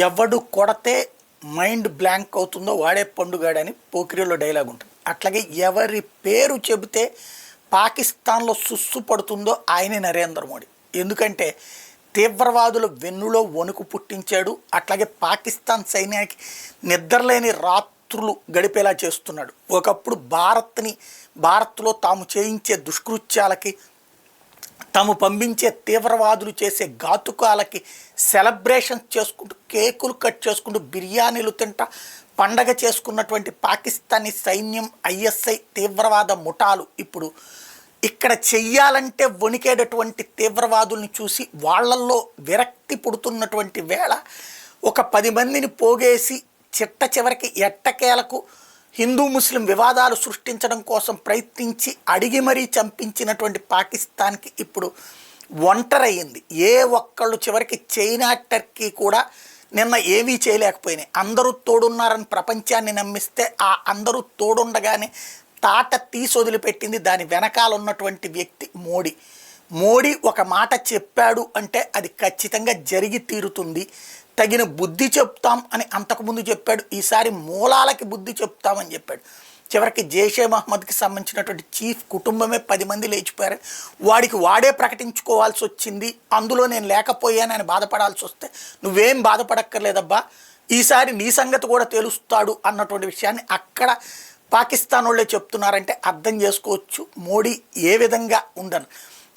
ఎవడు కొడితే mind blank అవుతుందో వాడే పండుగాడని పోకిరిలో డైలాగ్ ఉంటుంది. అట్లాగే ఎవరి పేరు చెబితే పాకిస్తాన్లో సుస్సు పడుతుందో ఆయనే నరేంద్ర మోడీ. ఎందుకంటే తీవ్రవాదుల వెన్నులో వణుకు పుట్టించాడు. అట్లాగే పాకిస్తాన్ సైన్యానికి నిద్రలేని రాత్రులు గడిపేలా చేస్తున్నాడు. ఒకప్పుడు భారత్లో తాము చేయించే దుష్కృత్యాలకి, తాము పంపించే తీవ్రవాదులు చేసే ఘాతుకాలకి సెలబ్రేషన్స్ చేసుకుంటూ, కేకులు కట్ చేసుకుంటూ, బిర్యానీలు తింటా పండగ చేసుకున్నటువంటి పాకిస్తానీ సైన్యం, ఐఎస్ఐ తీవ్రవాద ముఠాలు ఇప్పుడు ఇక్కడ చెయ్యాలంటే వణికేటటువంటి తీవ్రవాదుల్ని చూసి వాళ్ళల్లో విరక్తి పుడుతున్నటువంటి వేళ ఒక 10 మందిని పోగేసి చిట్ట చివరికి ఎట్టకేలకు హిందూ ముస్లిం వివాదాలు సృష్టించడం కోసం ప్రయత్నించి అడిగి మరీ చంపించినటువంటి పాకిస్తాన్కి ఇప్పుడు ఒంటరయ్యింది. ఏ ఒక్కళ్ళు చివరికి చైనా, టర్కీ కూడా నిన్న ఏమీ చేయలేకపోయినాయి. అందరూ తోడున్నారని ప్రపంచాన్ని నమ్మిస్తే ఆ అందరూ తోడుండగానే తాట తీసి వదిలిపెట్టింది దాని వెనకాల ఉన్నటువంటి వ్యక్తి మోడీ ఒక మాట చెప్పాడు అంటే అది ఖచ్చితంగా జరిగి తీరుతుంది. తగిన బుద్ధి చెప్తాం అని అంతకుముందు చెప్పాడు. ఈసారి మూలాలకి బుద్ధి చెప్తామని చెప్పాడు. చివరికి జైషే మహమ్మద్కి సంబంధించినటువంటి చీఫ్ కుటుంబమే 10 మంది లేచిపోయారు. వాడికి వాడే ప్రకటించుకోవాల్సి వచ్చింది. అందులో నేను లేకపోయానని బాధపడాల్సి వస్తే నువ్వేం బాధపడక్కర్లేదబ్బా, ఈసారి నీ సంగతి కూడా తెలుస్తాడు అన్నటువంటి విషయాన్ని అక్కడ పాకిస్తాన్ వాళ్ళే చెప్తున్నారంటే అర్థం చేసుకోవచ్చు మోడీ ఏ విధంగా ఉండను.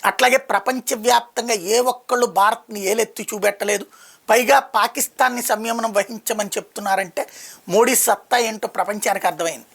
అట్లాగే ప్రపంచవ్యాప్తంగా ఏ ఒక్కళ్ళు భారత్ని ఏలెత్తి చూపెట్టలేదు. పైగా పాకిస్తాన్ని సంయమనం వహించమని చెప్తున్నారంటే మోడీ సత్తా ఏంటో ప్రపంచానికి అర్థమైంది.